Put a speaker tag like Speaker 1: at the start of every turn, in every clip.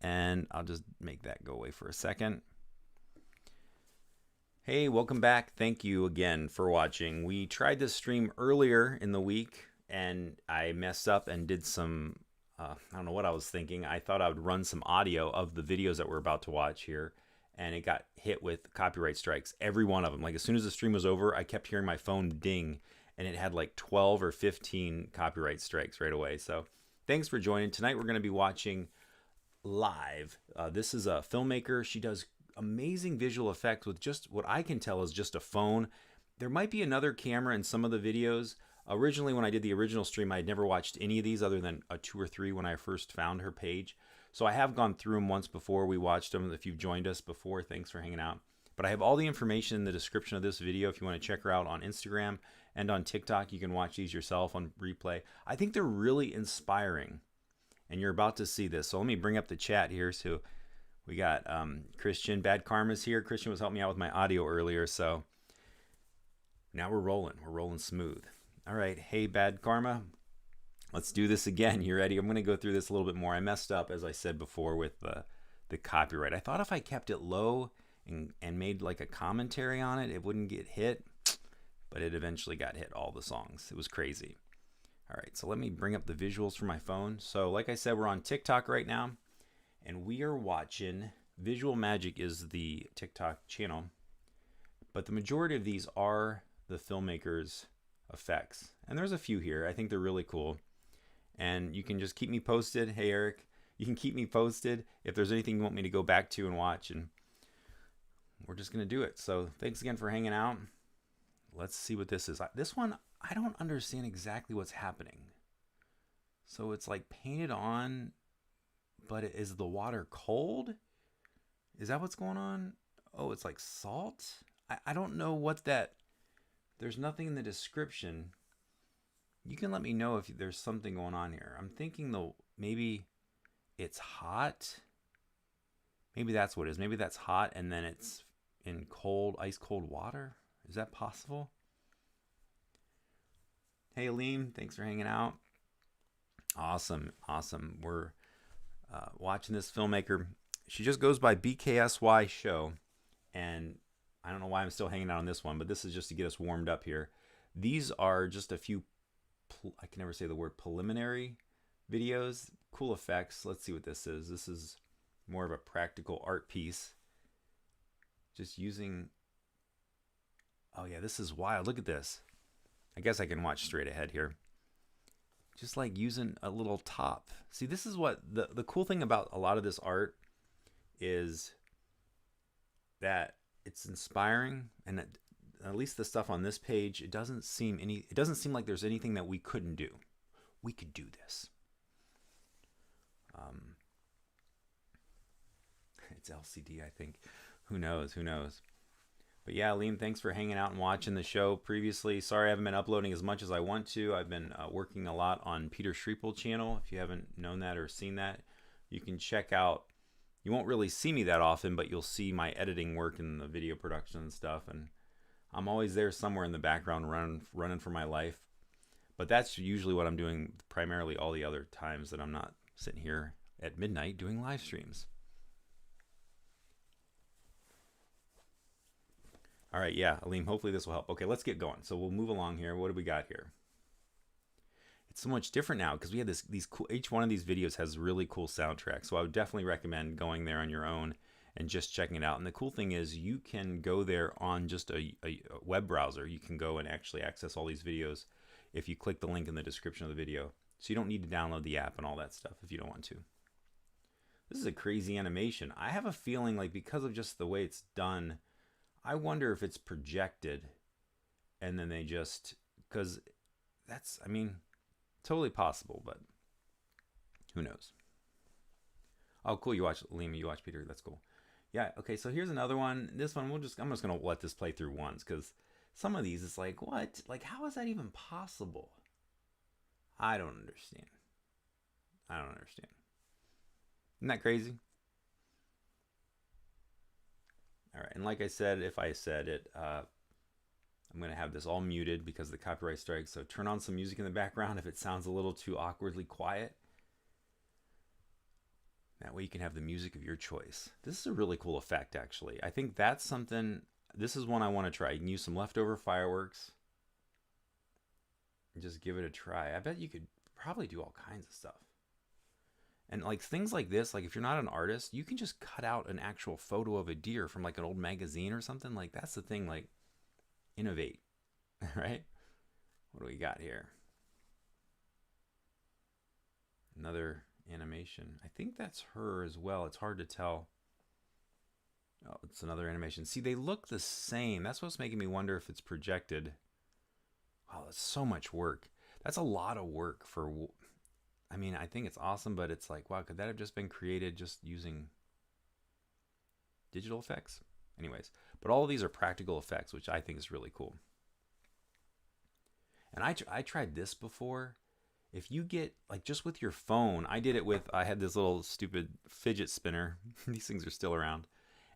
Speaker 1: and I'll just make that go away for a second. Hey, welcome back. Thank you again for watching. We tried this stream earlier in the week and I messed up and did some, I don't know what I was thinking. I thought I would run some audio of the videos that we're about to watch here, and it got hit with copyright strikes, every one of them. Like as soon as the stream was over, I kept hearing my phone ding, and it had like 12 or 15 copyright strikes right away. So thanks for joining. Tonight we're going to be watching live. This is a filmmaker. She does amazing visual effects with just what I can tell is just a phone. There might be another camera in some of the videos. Originally, when I did the original stream, I had never watched any of these other than a 2 or 3 when I first found her page. So I have gone through them once before. We watched them. If you've joined us before, thanks for hanging out. But I have all the information in the description of this video if you want to check her out on Instagram and on TikTok. You can watch these yourself on replay. I think they're really inspiring, and you're about to see this. So let me bring up the chat here. So we got Christian, Bad Karma's here. Christian was helping me out with my audio earlier, so now we're rolling. We're rolling smooth. All right, hey Bad Karma, let's do this again. You ready? I'm going to go through this a little bit more. I messed up, as I said before, with the copyright. I thought if I kept it low and made like a commentary on it, it wouldn't get hit, but it eventually got hit, all the songs. It was crazy. All right, so let me bring up the visuals for my phone. So like I said, we're on TikTok right now, and we are watching, Visual Magic is the TikTok channel, but the majority of these are the filmmakers' effects. And there's a few here. I think they're really cool. And you can just keep me posted. Hey, Eric, you can keep me posted if there's anything you want me to go back to and watch. And we're just going to do it. So thanks again for hanging out. Let's see what this is. This one, I don't understand exactly what's happening. So it's like painted on, but is the water cold? Is that what's going on? Oh, it's like salt? I don't know what that... There's nothing in the description. You can let me know if there's something going on here. I'm thinking though, maybe it's hot. Maybe that's what it is. Maybe that's hot and then it's in cold, ice cold water. Is that possible? Hey, Aleem, thanks for hanging out. Awesome, awesome. We're watching this filmmaker. She just goes by BKSYSHOW, and I don't know why I'm still hanging out on this one, but this is just to get us warmed up here. These are just a few, I can never say the word, preliminary videos. Cool effects. Let's see what this is. This is more of a practical art piece. Just using, oh yeah, this is wild. Look at this. I guess I can watch straight ahead here. Just like using a little top. See, this is what, the cool thing about a lot of this art is that it's inspiring, and at least the stuff on this page, it doesn't seem like there's anything that we couldn't do. We could do this. It's LCD, I think. Who knows? Who knows? But yeah, Liam, thanks for hanging out and watching the show previously. Sorry I haven't been uploading as much as I want to. I've been working a lot on Peter Sripol channel. If you haven't known that or seen that, you can check out. You won't really see me that often, but you'll see my editing work and the video production and stuff. And I'm always there somewhere in the background running for my life. But that's usually what I'm doing primarily all the other times that I'm not sitting here at midnight doing live streams. All right, yeah, Aleem, hopefully this will help. Okay, let's get going. So we'll move along here. What do we got here? It's so much different now because we have these cool, each one of these videos has really cool soundtracks. So I would definitely recommend going there on your own and just checking it out. And the cool thing is you can go there on just a web browser. You can go and actually access all these videos if you click the link in the description of the video. So you don't need to download the app and all that stuff if you don't want to. This is a crazy animation. I have a feeling like because of just the way it's done, I wonder if it's projected and then they just, because that's, I mean, totally possible, but who knows? Oh, cool. You watch Liam, you watch Peter. That's cool. Yeah. Okay. So here's another one. This one, I'm just going to let this play through once because some of these, it's like, what? Like, how is that even possible? I don't understand. I don't understand. Isn't that crazy? All right. And like I said, if I said it, I'm going to have this all muted because of the copyright strike. So turn on some music in the background if it sounds a little too awkwardly quiet. That way you can have the music of your choice. This is a really cool effect, actually. I think that's something, this is one I want to try. You can use some leftover fireworks and just give it a try. I bet you could probably do all kinds of stuff. And like things like this, like if you're not an artist, you can just cut out an actual photo of a deer from like an old magazine or something. Like that's the thing, like innovate, right? What do we got here? Another animation. I think that's her as well. It's hard to tell. Oh, it's another animation. See, they look the same. That's what's making me wonder if it's projected. Wow, that's so much work. That's a lot of work for, I mean, I think it's awesome, but it's like, wow, could that have just been created just using digital effects? Anyways, but all of these are practical effects, which I think is really cool. And I tried this before. If you get, like just with your phone, I did it with, I had this little stupid fidget spinner. These things are still around.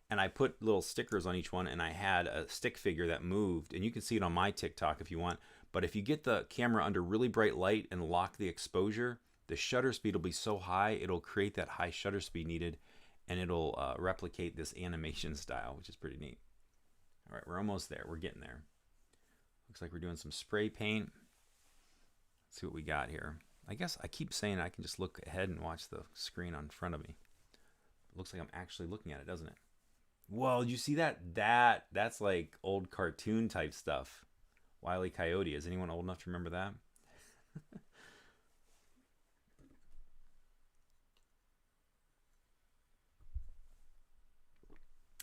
Speaker 1: And I put little stickers on each one, and I had a stick figure that moved. And you can see it on my TikTok if you want. But if you get the camera under really bright light and lock the exposure, the shutter speed will be so high, it'll create that high shutter speed needed, and it'll replicate this animation style, which is pretty neat. All right, we're almost there. We're getting there. Looks like we're doing some spray paint. Let's see what we got here. I guess I keep saying I can just look ahead and watch the screen in front of me. It looks like I'm actually looking at it, doesn't it? Whoa, did you see that? That's like old cartoon type stuff. Wile E. Coyote. Is anyone old enough to remember that?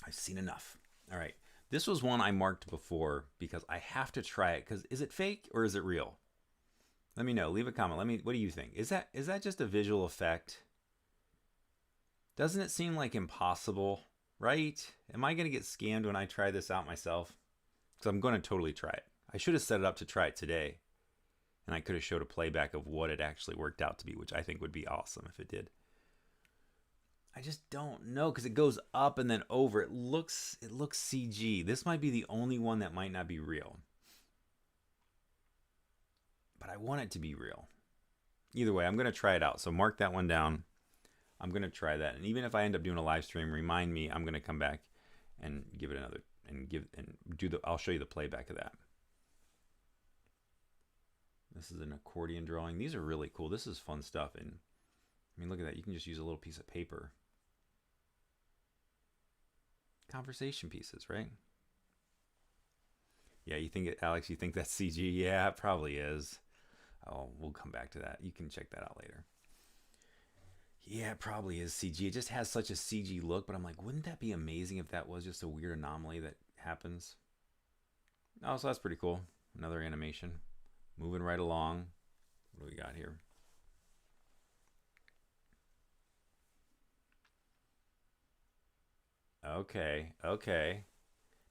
Speaker 1: I've seen enough. All right. This was one I marked before because I have to try it. Because is it fake or is it real? Let me know. Leave a comment. What do you think? Is that just a visual effect? Doesn't it seem like impossible, right? Am I going to get scammed when I try this out myself? Because I'm going to totally try it. I should have set it up to try it today. And I could have showed a playback of what it actually worked out to be, which I think would be awesome if it did. I just don't know because it goes up and then over. It looks CG. This might be the only one that might not be real. But I want it to be real. Either way, I'm going to try it out. So mark that one down. I'm going to try that. And even if I end up doing a live stream, remind me, I'm going to come back and give it another I'll show you the playback of that. This is an accordion drawing. These are really cool. This is fun stuff. And I mean, look at that. You can just use a little piece of paper. Conversation pieces, right? Yeah, you think Alex, you think that's CG? Yeah, it probably is. Oh, we'll come back to that. You can check that out later. Yeah, it probably is CG. It just has such a CG look, but I'm like, wouldn't that be amazing if that was just a weird anomaly that happens? Oh, so that's pretty cool. Another animation. Moving right along. What do we got here? Okay.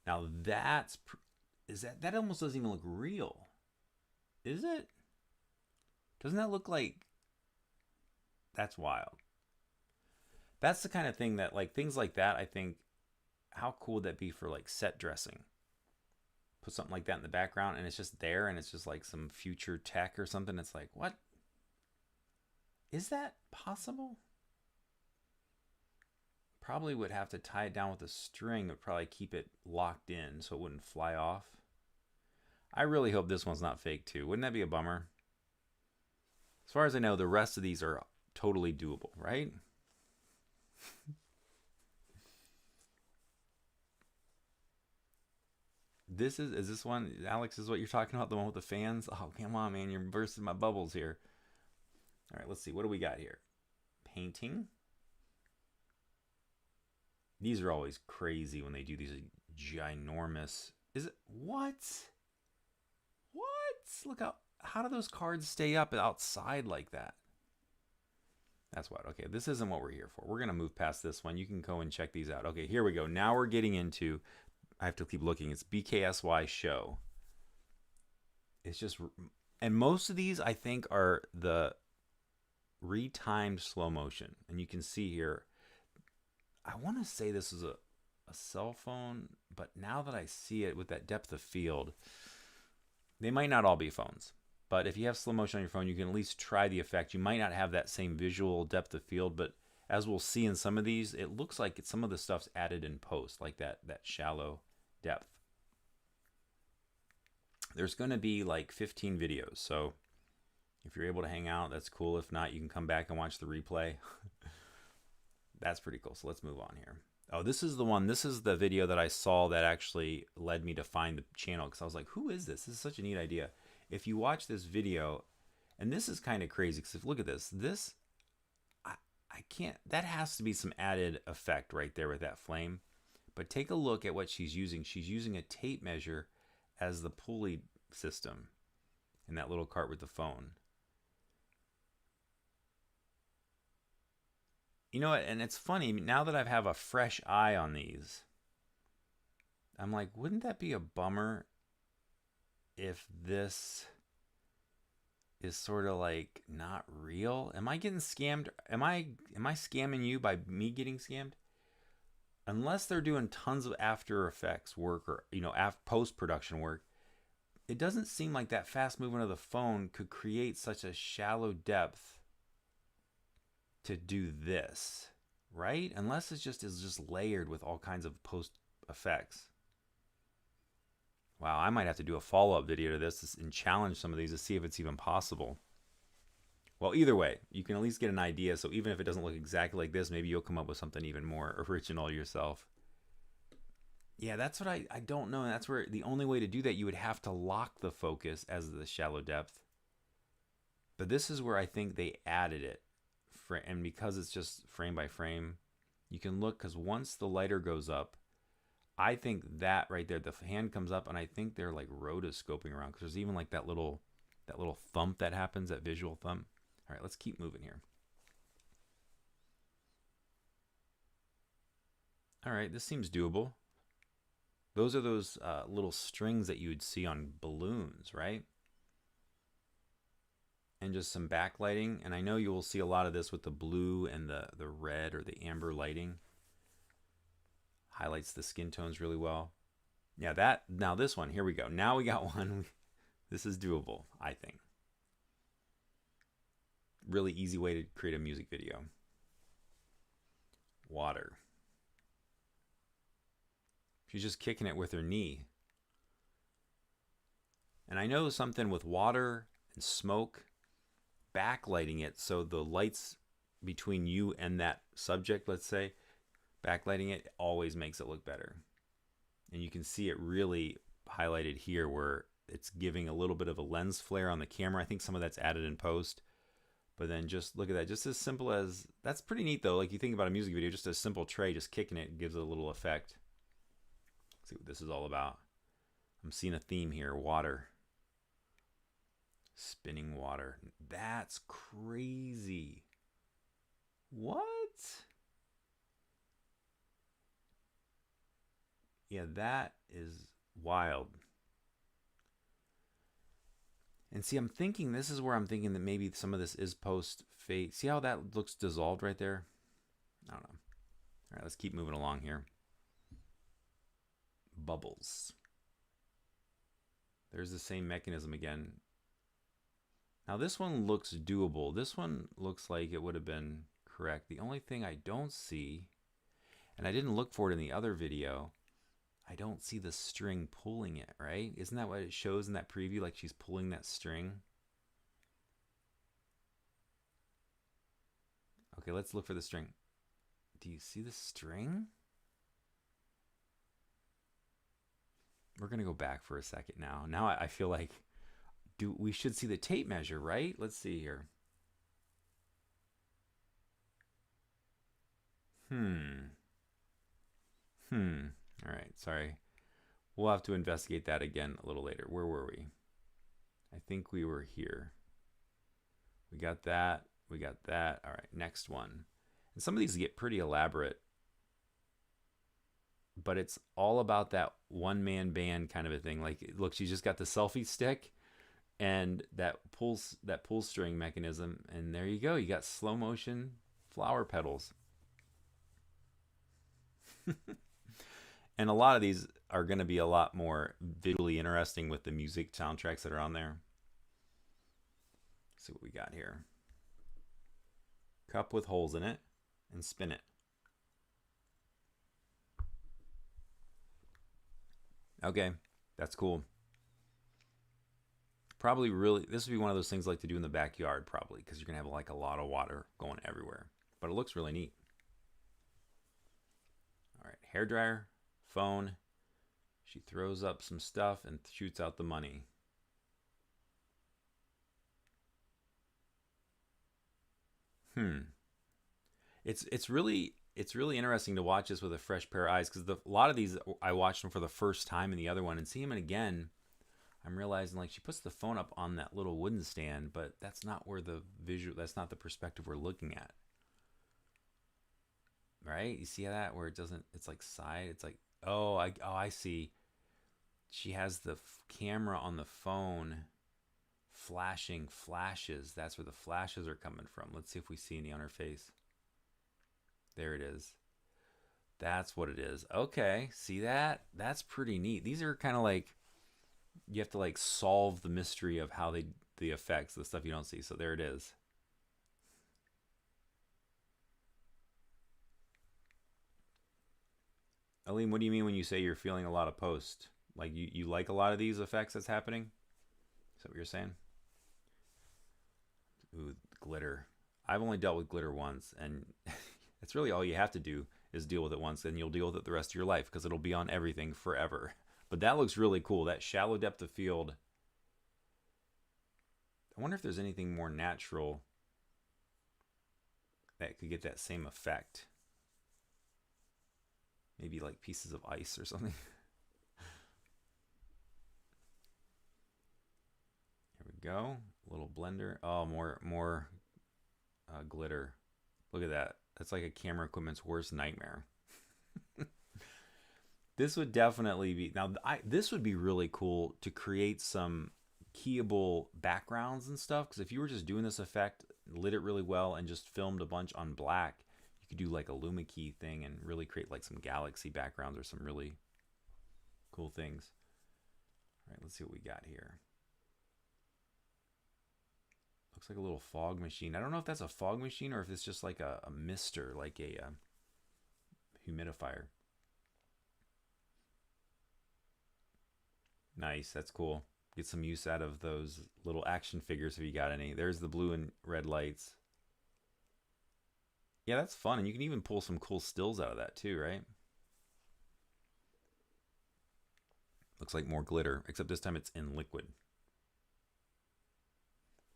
Speaker 1: Now that almost doesn't even look real. Is it? Doesn't that look like... That's wild. That's the kind of thing that, like, things like that, I think, how cool would that be for, like, set dressing? Put something like that in the background, and it's just there, and it's just, like, some future tech or something. It's like, what? Is that possible? Probably would have to tie it down with a string that would probably keep it locked in so it wouldn't fly off. I really hope this one's not fake, too. Wouldn't that be a bummer? As far as I know, the rest of these are totally doable, right? Is this one, Alex, is what you're talking about, the one with the fans? Oh, come on, man, you're bursting my bubbles here. All right, let's see. What do we got here? Painting. These are always crazy when they do these ginormous... Is it... What? Look how do those cards stay up outside like that? That's what. Okay, this isn't what we're here for. We're going to move past this one. You can go and check these out. Okay, here we go. Now we're getting into... I have to keep looking. It's BKSYSHOW. It's just... And most of these, I think, are the retimed slow motion. And you can see here... I want to say this is a cell phone, but now that I see it with that depth of field, they might not all be phones. But if you have slow motion on your phone, you can at least try the effect. You might not have that same visual depth of field, but as we'll see in some of these, it looks like some of the stuff's added in post, like that shallow depth. There's going to be like 15 videos, so if you're able to hang out, that's cool. If not, you can come back and watch the replay. That's pretty cool. So let's move on here. Oh, this is the one. This is the video that I saw that actually led me to find the channel, because I was like, who is this? This is such a neat idea. If you watch this video, and this is kind of crazy, because look at this. This, I can't, that has to be some added effect right there with that flame. But take a look at what she's using. She's using a tape measure as the pulley system in that little cart with the phone. You know what, and it's funny, now that I have a fresh eye on these, I'm like, wouldn't that be a bummer if this is sort of like not real? Am I getting scammed? Am I scamming you by me getting scammed? Unless they're doing tons of After Effects work, or, you know, post-production work, it doesn't seem like that fast movement of the phone could create such a shallow depth to do this, right? Unless it's just layered with all kinds of post effects. Wow, I might have to do a follow-up video to this and challenge some of these to see if it's even possible. Well, either way, you can at least get an idea. So even if it doesn't look exactly like this, maybe you'll come up with something even more original yourself. Yeah, that's what I don't know. And that's where the only way to do that, you would have to lock the focus as the shallow depth. But this is where I think they added it. And because it's just frame by frame, you can look, because once the lighter goes up, I think that right there, the hand comes up, and I think they're like rotoscoping around, because there's even like that little thump that happens, that visual thump. All right, let's keep moving here. All right, this seems doable. Those are those little strings that you would see on balloons, right? And just some backlighting, and I know you will see a lot of this with the blue and the red or the amber lighting. Highlights the skin tones really well. Yeah, now this one, here we go. Now we got one. This is doable, I think. Really easy way to create a music video. Water. She's just kicking it with her knee. And I know something with water and smoke, backlighting it so the lights between you and that subject, let's say, backlighting it always makes it look better. And you can see it really highlighted here where it's giving a little bit of a lens flare on the camera. I think some of that's added in post. But then just look at that, just as simple as, that's pretty neat though. Like you think about a music video, just a simple tray, just kicking it gives it a little effect. Let's see what this is all about. I'm seeing a theme here, water. Spinning water. That's crazy. What? Yeah, that is wild. And see, I'm thinking, this is where I'm thinking that maybe some of this is post-fade. See how that looks dissolved right there? I don't know. All right, let's keep moving along here. Bubbles. There's the same mechanism again. Now this one looks doable. This one looks like it would have been correct. The only thing I don't see, and I didn't look for it in the other video, I don't see the string pulling it, right? Isn't that what it shows in that preview? Like she's pulling that string. Okay, let's look for the string. Do you see the string? We're gonna go back for a second now. Now I feel like we should see the tape measure, right? Let's see here. All right, sorry. We'll have to investigate that again a little later. Where were we? I think we were here. We got that. We got that. All right, next one. And some of these get pretty elaborate, but it's all about that one-man band kind of a thing. Like, look, she's just got the selfie stick and that pull string mechanism, and there you go. You got slow motion flower petals. And a lot of these are going to be a lot more visually interesting with the music soundtracks that are on there. Let's see what we got here. Cup with holes in it. and spin it. Okay, that's cool. Probably really, this would be one of those things I like to do in the backyard, probably, because you're going to have like a lot of water going everywhere. But it looks really neat. All right, hairdryer, phone. She throws up some stuff and shoots out the money. It's really interesting to watch this with a fresh pair of eyes, because a lot of these I watched them for the first time in the other one, and seeing them again, I'm realizing like she puts the phone up on that little wooden stand, but that's not where the visual, that's not the perspective we're looking at. Right? You see that where it doesn't, it's like side, it's like, I see. She has the camera on the phone flashing flashes. That's where the flashes are coming from. Let's see if we see any on her face. There it is. That's what it is. Okay, see that? That's pretty neat. These are kind of like, you have to like solve the mystery of how they, the effects, the stuff you don't see. So there it is. Aline, what do you mean when you say you're feeling a lot of post? Like you like a lot of these effects that's happening? Is that what you're saying? Ooh, glitter. I've only dealt with glitter once, and it's really all you have to do is deal with it once, and you'll deal with it the rest of your life because it'll be on everything forever. But that looks really cool. That shallow depth of field. I wonder if there's anything more natural that could get that same effect. Maybe like pieces of ice or something. Here we go. A little blender. Oh, more glitter. Look at that. That's like a camera equipment's worst nightmare. This would definitely be, now this would be really cool to create some keyable backgrounds and stuff, because if you were just doing this effect, lit it really well, and just filmed a bunch on black, you could do like a luma key thing and really create like some galaxy backgrounds or some really cool things. All right, let's see what we got here. Looks like a little fog machine. I don't know if that's a fog machine or if it's just like a mister, like a humidifier. Nice, that's cool. Get some use out of those little action figures if you got any. There's the blue and red lights. Yeah, that's fun, and you can even pull some cool stills out of that too, right? Looks like more glitter, except this time it's in liquid.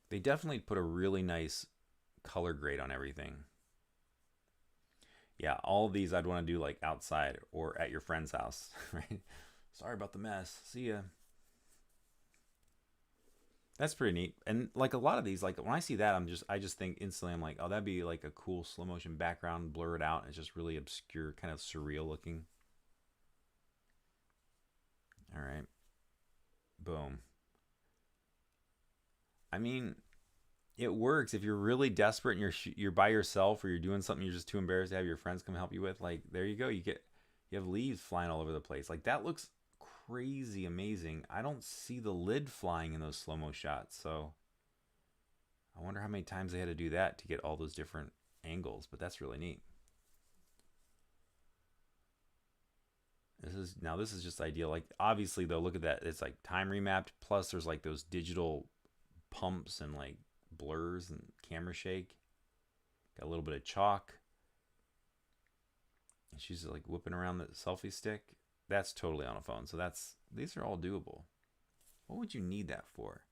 Speaker 1: They definitely put a really nice color grade on everything. Yeah, all of these I'd want to do like outside or at your friend's house, right? Sorry about the mess. See ya. That's pretty neat. And like a lot of these, like when I see that, I just think instantly, I'm like, oh, that'd be like a cool slow motion background, blur it out. It's just really obscure, kind of surreal looking. All right. Boom. I mean, it works if you're really desperate and you're by yourself, or you're doing something you're just too embarrassed to have your friends come help you with. Like, there you go. You have leaves flying all over the place. Like, that looks crazy amazing. I don't see the lid flying in those slow-mo shots, so I wonder how many times they had to do that to get all those different angles, but that's really neat. This is just ideal. Like, obviously though, look at that. It's like time remapped, plus there's like those digital pumps and like blurs and camera shake. Got a little bit of chalk. And she's like whipping around the selfie stick. That's totally on a phone. So these are all doable. What would you need that for?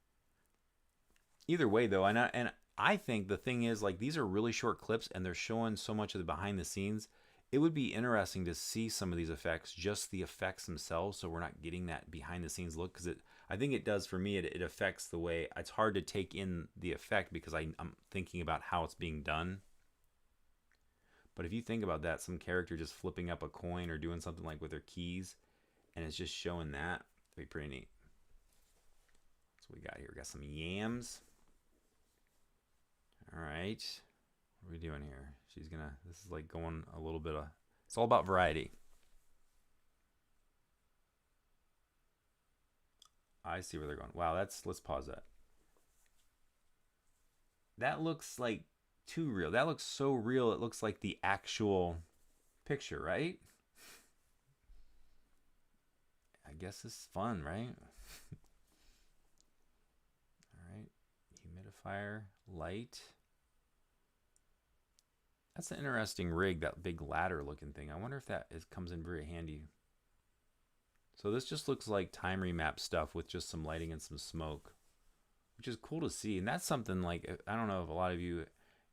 Speaker 1: Either way though, and I think the thing is, like, these are really short clips and they're showing so much of the behind the scenes. It would be interesting to see some of these effects, just the effects themselves, so we're not getting that behind the scenes look, because I think it does for me. It affects the way it's hard to take in the effect because I'm thinking about how it's being done. But if you think about that, some character just flipping up a coin or doing something like with their keys, and it's just showing that, it'd be pretty neat. That's what we got here. We got some yams. All right. What are we doing here? This is like going a little bit of, it's all about variety. I see where they're going. Wow, let's pause that. That looks like too real. That looks so real. It looks like the actual picture, right? I guess it's fun, right? All right. Humidifier, light. That's an interesting rig, that big ladder looking thing. I wonder if that comes in very handy. So this just looks like time remap stuff with just some lighting and some smoke, which is cool to see. And that's something like, I don't know if a lot of you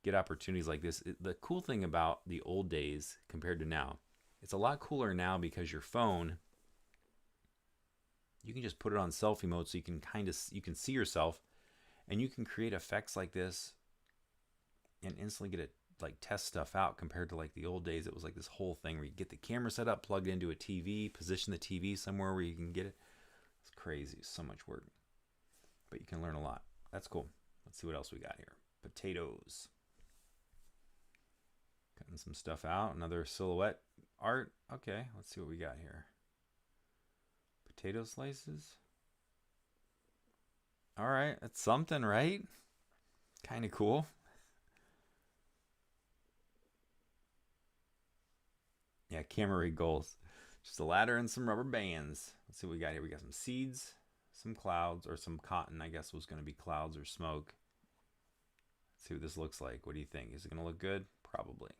Speaker 1: get opportunities like this. The cool thing about the old days compared to now, it's a lot cooler now because your phone, you can just put it on selfie mode so you can you can see yourself, and you can create effects like this and instantly get it, like test stuff out, compared to like the old days. It was like this whole thing where you get the camera set up, plugged into a TV, position the TV somewhere where you can get it. It's crazy, so much work, but you can learn a lot. That's cool. Let's see what else we got here. Potatoes. Cutting some stuff out. Another silhouette art. Okay, let's see what we got here. Potato slices. All right, that's something, right? Kind of cool. Yeah, camera rig goals. Just a ladder and some rubber bands. Let's see what we got here. We got some seeds, some clouds, or some cotton, I guess was going to be clouds or smoke. Let's see what this looks like. What do you think? Is it going to look good? Probably.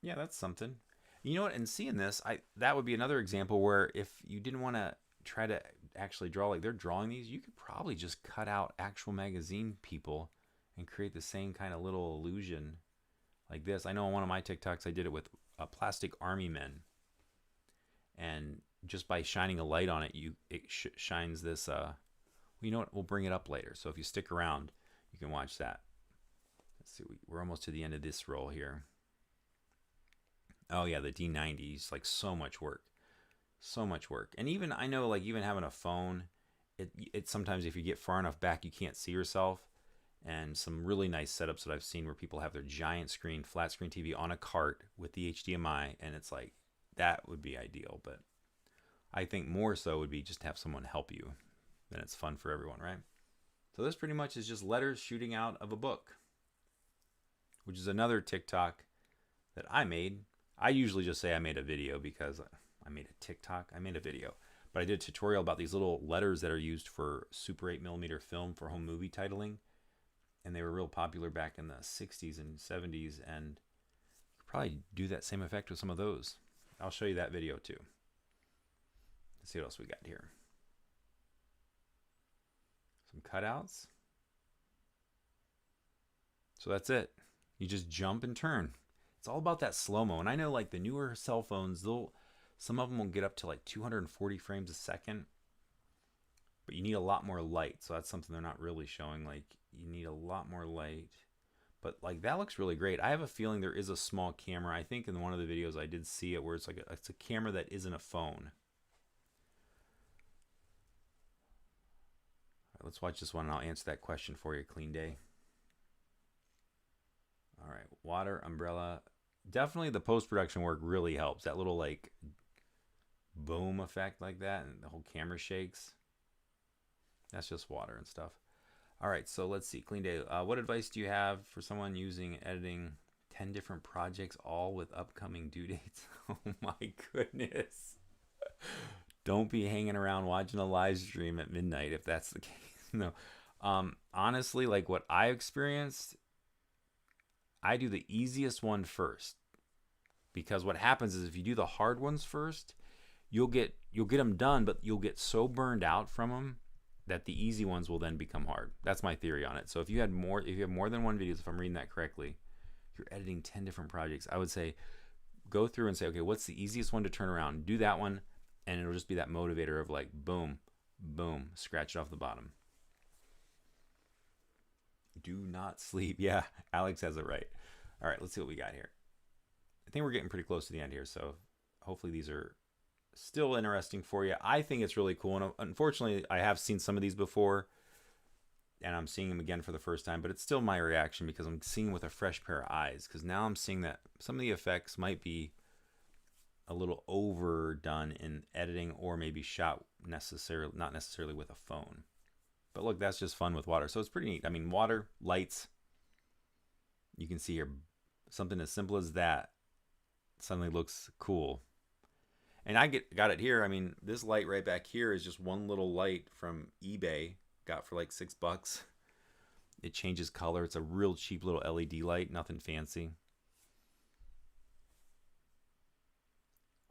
Speaker 1: Yeah, that's something. You know what? And seeing this, that would be another example where if you didn't want to try to actually draw like they're drawing these, you could probably just cut out actual magazine people and create the same kind of little illusion like this. I know on one of my TikToks I did it with plastic army men, and just by shining a light on it, it shines this. Well, you know what? We'll bring it up later. So if you stick around, you can watch that. Let's see. We're almost to the end of this roll here. Oh yeah, the D90s, like so much work, so much work. And even I know, like even having a phone, it sometimes if you get far enough back, you can't see yourself. And some really nice setups that I've seen where people have their giant screen, flat screen TV on a cart with the HDMI, and it's like that would be ideal. But I think more so would be just to have someone help you. Then it's fun for everyone, right? So this pretty much is just letters shooting out of a book, which is another TikTok that I made. I usually just say I made a video because I made a TikTok. I made a video. But I did a tutorial about these little letters that are used for Super 8mm film for home movie titling. And they were real popular back in the 60s and 70s. And you could probably do that same effect with some of those. I'll show you that video too. Let's see what else we got here. Some cutouts. So that's it. You just jump and turn. It's all about that slow-mo. And I know like the newer cell phones, some of them will get up to like 240 frames a second. But you need a lot more light. So that's something they're not really showing. Like you need a lot more light. But like that looks really great. I have a feeling there is a small camera. I think in one of the videos I did see it where it's like it's a camera that isn't a phone. All right, let's watch this one and I'll answer that question for you. Clean day. All right, water, umbrella. Definitely the post-production work really helps. That little like boom effect like that, and the whole camera shakes. That's just water and stuff. All right, so let's see. Clean day. What advice do you have for someone editing 10 different projects, all with upcoming due dates? Oh my goodness. Don't be hanging around watching a live stream at midnight if that's the case. No. Honestly, like what I experienced, I do the easiest one first, because what happens is if you do the hard ones first, you'll get them done, but you'll get so burned out from them that the easy ones will then become hard. That's my theory on it. So if you have more than one video, if I'm reading that correctly, you're editing 10 different projects, I would say go through and say, okay, what's the easiest one to turn around? Do that one, and it'll just be that motivator of like boom, boom, scratch it off the bottom. Do not sleep. Yeah, Alex has it right. All right, let's see what we got here. I think we're getting pretty close to the end here, so hopefully these are still interesting for you. I think it's really cool, and unfortunately, I have seen some of these before, and I'm seeing them again for the first time, but it's still my reaction because I'm seeing them with a fresh pair of eyes, because now I'm seeing that some of the effects might be a little overdone in editing, or maybe shot not necessarily with a phone. But look, that's just fun with water. So it's pretty neat. I mean, water, lights. You can see here something as simple as that suddenly looks cool. And I got it here. I mean, this light right back here is just one little light from eBay. Got for like $6. It changes color. It's a real cheap little LED light. Nothing fancy.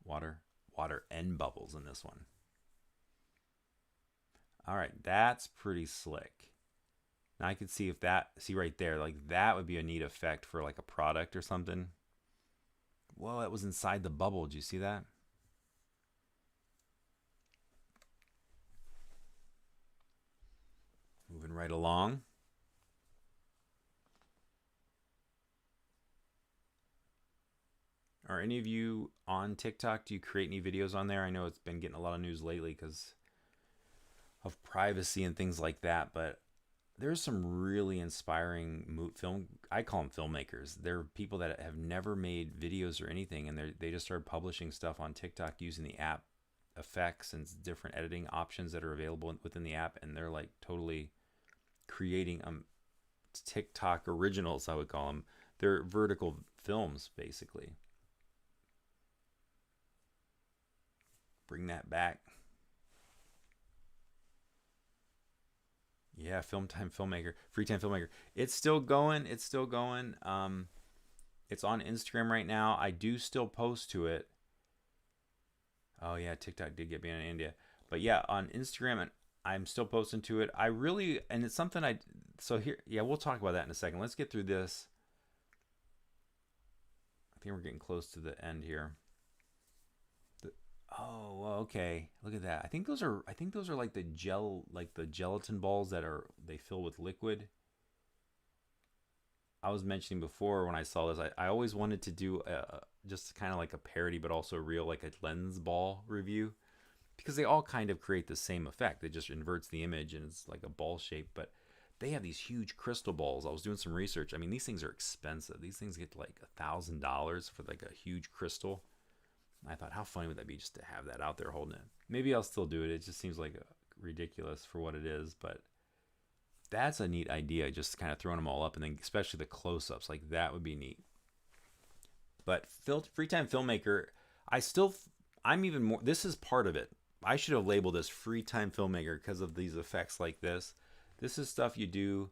Speaker 1: Water and bubbles in this one. All right, that's pretty slick. Now I could see if that, see right there, like that would be a neat effect for like a product or something. Whoa, that was inside the bubble. Did you see that? Moving right along. Are any of you on TikTok? Do you create any videos on there? I know it's been getting a lot of news lately because of privacy and things like that, but there's some really inspiring film. I call them filmmakers. They're people that have never made videos or anything, and they just started publishing stuff on TikTok using the app effects and different editing options that are available within the app, and they're like totally creating TikTok originals, I would call them. They're vertical films, basically. Bring that back. Yeah, Free Time Filmmaker. It's still going. It's on Instagram right now. I do still post to it. Oh yeah, TikTok did get banned in India. But yeah, on Instagram, and I'm still posting to it. And it's something so here, yeah, we'll talk about that in a second. Let's get through this. I think we're getting close to the end here. Oh, well, okay. Look at that. I think those are like the gelatin balls they fill with liquid. I was mentioning before when I saw this, I always wanted to do just kind of like a parody, but also real, like a lens ball review, because they all kind of create the same effect. It just inverts the image and it's like a ball shape, but they have these huge crystal balls. I was doing some research. I mean, these things are expensive. These things get like $1,000 for like a huge crystal. I thought, how funny would that be just to have that out there holding it? Maybe I'll still do it. It just seems like ridiculous for what it is, but that's a neat idea, just kind of throwing them all up, and then especially the close-ups. Like, that would be neat. But Free Time Filmmaker, I'm even more, this is part of it. I should have labeled this Free Time Filmmaker because of these effects like this. This is stuff you do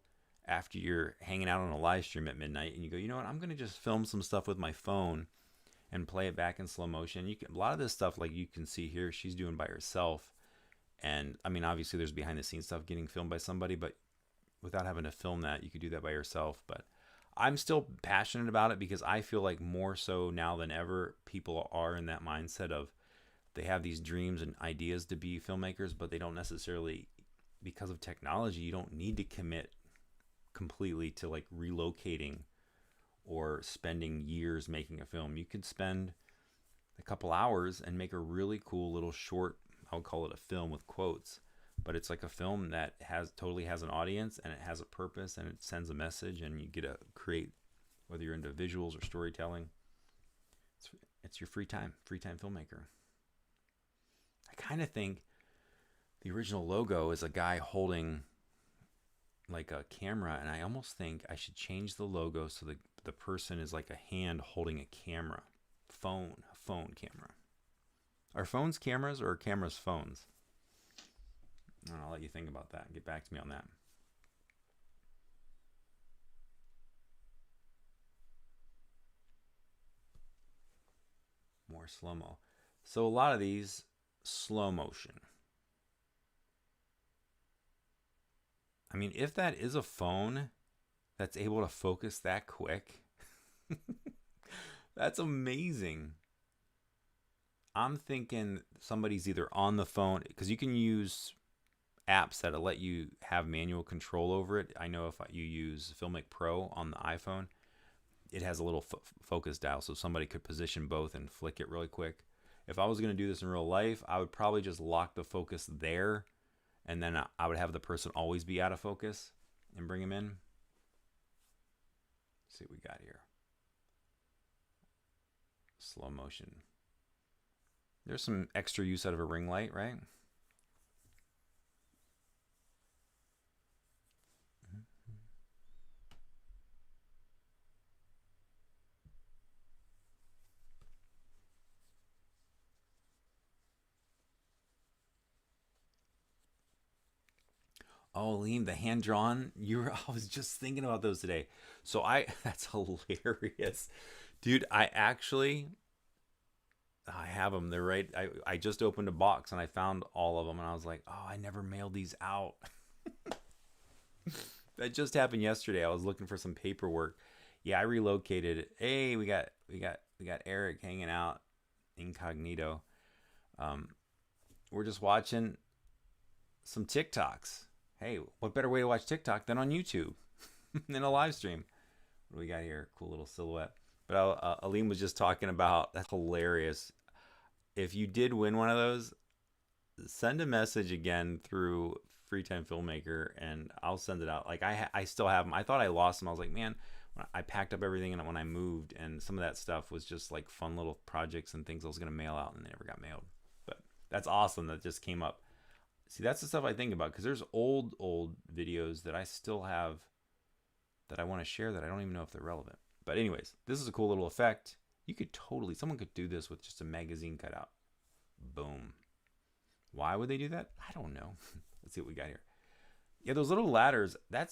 Speaker 1: after you're hanging out on a live stream at midnight, and you go, you know what, I'm going to just film some stuff with my phone and play it back in slow motion. A lot of this stuff, like you can see here, she's doing by herself. And I mean, obviously there's behind the scenes stuff getting filmed by somebody, but without having to film that, you could do that by yourself. But I'm still passionate about it because I feel like more so now than ever, people are in that mindset of they have these dreams and ideas to be filmmakers, but they don't necessarily, because of technology, you don't need to commit completely to like relocating or spending years making a film. You could spend a couple hours and make a really cool little short, I would call it a film with quotes, but it's like a film that totally has an audience and it has a purpose and it sends a message, and you get to create, whether you're into visuals or storytelling. It's your free time filmmaker. I kind of think the original logo is a guy holding like a camera, and I almost think I should change the logo so the person is like a hand holding a camera. Phone camera. Are phones cameras or are cameras phones? I'll let you think about that and get back to me on that. More slow-mo. So a lot of these, slow motion. I mean, if that is a phone that's able to focus that quick, that's amazing. I'm thinking somebody's either on the phone, because you can use apps that'll let you have manual control over it. I know if you use Filmic Pro on the iPhone, it has a little focus dial, so somebody could position both and flick it really quick. If I was going to do this in real life, I would probably just lock the focus there, and then I would have the person always be out of focus and bring them in. Let's see what we got here. Slow motion. There's some extra use out of a ring light, right? Oh, Liam, the hand drawn. I was just thinking about those today. So that's hilarious, dude. I have them. They're right. I just opened a box and I found all of them, and I was like, oh, I never mailed these out. That just happened yesterday. I was looking for some paperwork. Yeah, I relocated. Hey, we got Eric hanging out incognito. Um, we're just watching some TikToks. Hey, what better way to watch TikTok than on YouTube than a live stream? What do we got here? Cool little silhouette. But Aline was just talking about, that's hilarious. If you did win one of those, send a message again through Freetime Filmmaker, and I'll send it out. Like I still have them. I thought I lost them. I was like, man, I packed up everything, and when I moved, and some of that stuff was just like fun little projects and things I was gonna mail out, and they never got mailed. But that's awesome that just came up. See, that's the stuff I think about, because there's old videos that I still have that I want to share that I don't even know if they're relevant. But anyways, this is a cool little effect. Someone could do this with just a magazine cutout. Boom. Why would they do that? I don't know. Let's see what we got here. Yeah, those little ladders, I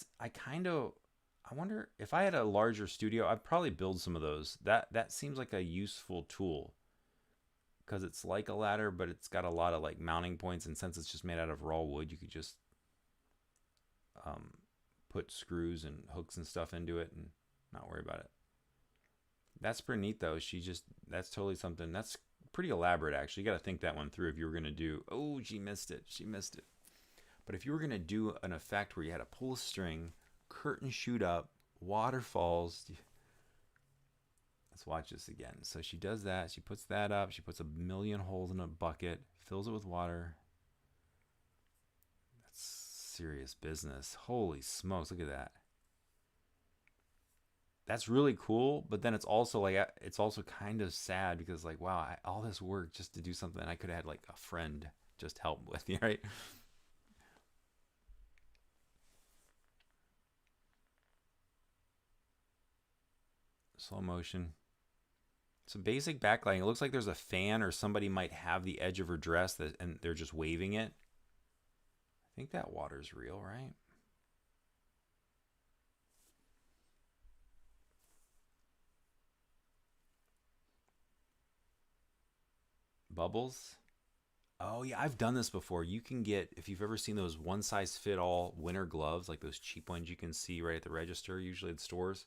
Speaker 1: wonder if I had a larger studio, I'd probably build some of those. That seems like a useful tool, because it's like a ladder, but it's got a lot of like mounting points, and since it's just made out of raw wood, you could just put screws and hooks and stuff into it and not worry about it. That's pretty neat though. That's totally something. That's pretty elaborate actually. You got to think that one through if you were going to do, oh, she missed it. But if you were going to do an effect where you had to pull a string, curtain shoot up, waterfalls. Let's watch this again. So she does that. She puts that up. She puts a million holes in a bucket, fills it with water. That's serious business. Holy smokes, look at that. That's really cool, but then it's also kind of sad, because like, wow, all this work just to do something I could have had like a friend just help with me, right? Slow motion. Some basic backlighting. It looks like there's a fan, or somebody might have the edge of her dress and they're just waving it. I think that water's real, right? Bubbles. Oh yeah, I've done this before. You can get, if you've ever seen those one size fit all winter gloves, like those cheap ones you can see right at the register, usually at stores,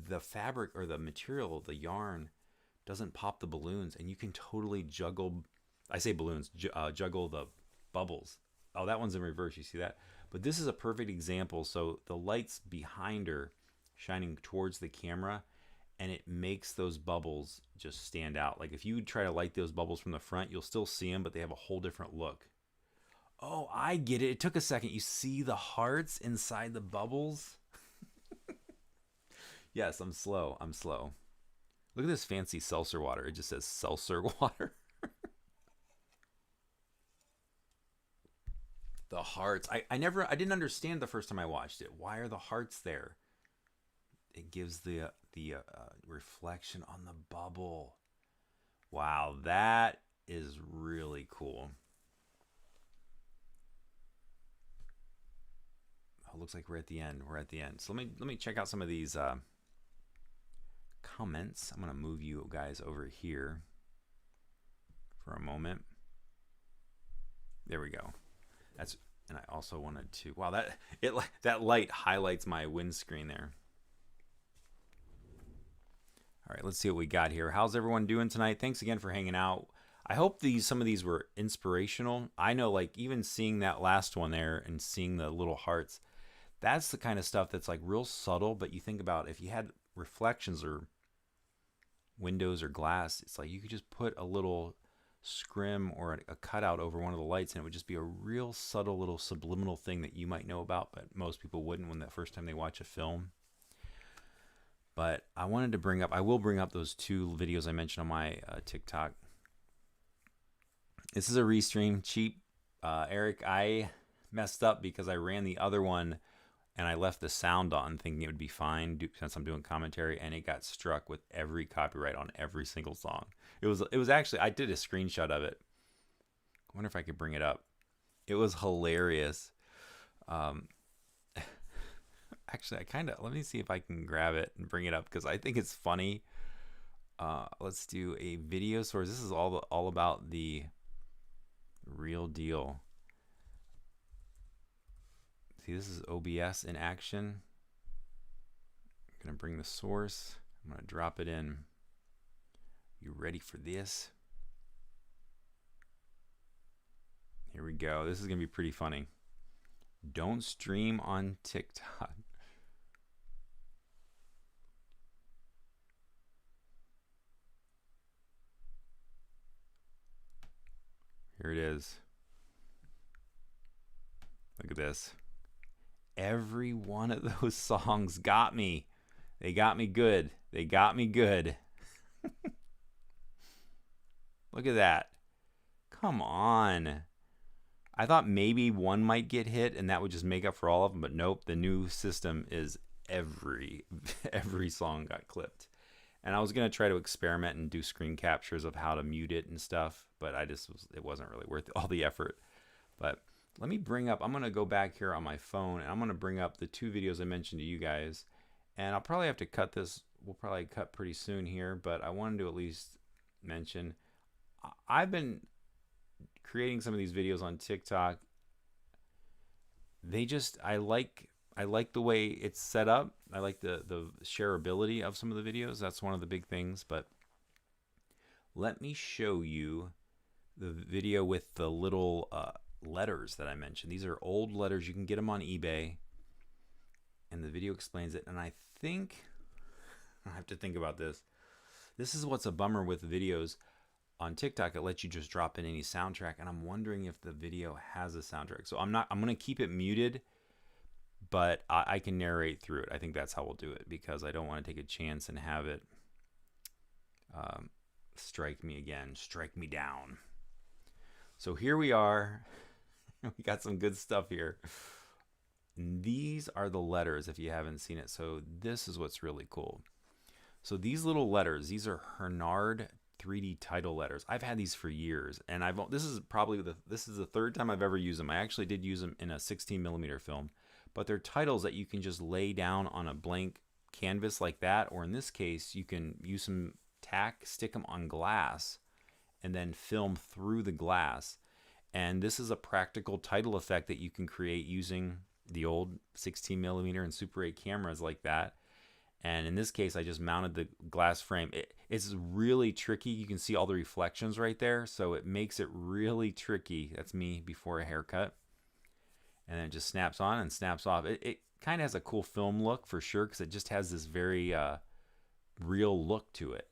Speaker 1: the fabric or the material, the yarn, doesn't pop the balloons, and you can totally juggle. I say balloons, juggle the bubbles. Oh, that one's in reverse. You see that? But this is a perfect example. So the light's behind her, shining towards the camera, and it makes those bubbles just stand out. Like if you try to light those bubbles from the front, you'll still see them, but they have a whole different look. Oh, I get it. It took a second. You see the hearts inside the bubbles? Yes, I'm slow. Look at this fancy seltzer water. It just says seltzer water. The hearts. I didn't understand the first time I watched it. Why are the hearts there? It gives the reflection on the bubble. Wow, that is really cool. Oh, looks like we're at the end. So let me check out some of these comments. I'm gonna move you guys over here for a moment. There we go. And I also wanted to. Wow, that light highlights my windscreen there. All right, let's see what we got here. How's everyone doing tonight? Thanks again for hanging out. I hope some of these were inspirational. I know, like, even seeing that last one there and seeing the little hearts, that's the kind of stuff that's like real subtle, but you think about if you had reflections or windows or glass, it's like you could just put a little scrim or a cutout over one of the lights, and it would just be a real subtle little subliminal thing that you might know about, but most people wouldn't when the first time they watch a film. But I will bring up those two videos I mentioned on my TikTok. This is a restream, cheap. Eric, I messed up because I ran the other one and I left the sound on thinking it would be fine since I'm doing commentary, and it got struck with every copyright on every single song. It was actually, I did a screenshot of it. I wonder if I could bring it up. It was hilarious. Um, actually, let me see if I can grab it and bring it up because I think it's funny. Let's do a video source. This is all about the real deal. See, this is OBS in action. I'm gonna bring the source. I'm gonna drop it in. You ready for this? Here we go. This is gonna be pretty funny. Don't stream on TikTok. Here it is. Look at this. Every one of those songs got me. They got me good. They got me good. Look at that. Come on. I thought maybe one might get hit and that would just make up for all of them, but nope. The new system is every song got clipped. And I was going to try to experiment and do screen captures of how to mute it and stuff, but it wasn't really worth all the effort. But let me bring up, I'm going to go back here on my phone and I'm going to bring up the 2 videos I mentioned to you guys. And I'll probably have to cut this. We'll probably cut pretty soon here, but I wanted to at least mention, I've been creating some of these videos on TikTok. I like the way it's set up. I like the shareability of some of the videos. That's one of the big things. But let me show you the video with the little letters that I mentioned. These are old letters. You can get them on eBay. And the video explains it. And I think, I have to think about this. This is what's a bummer with videos on TikTok. It lets you just drop in any soundtrack. And I'm wondering if the video has a soundtrack. So I'm going to keep it muted, but I can narrate through it. I think that's how we'll do it because I don't want to take a chance and have it strike me again, strike me down. So here we are. We got some good stuff here. These are the letters if you haven't seen it. So this is what's really cool. So these little letters, these are Hernard 3D title letters. I've had these for years, and this is the 3rd time I've ever used them. I actually did use them in a 16mm film, but they're titles that you can just lay down on a blank canvas like that, or in this case, you can use some tack, stick them on glass, and then film through the glass. And this is a practical title effect that you can create using the old 16mm and Super 8 cameras like that. And in this case, I just mounted the glass frame. It's really tricky. You can see all the reflections right there. So it makes it really tricky. That's me before a haircut. And then it just snaps on and snaps off. It kind of has a cool film look for sure because it just has this very real look to it.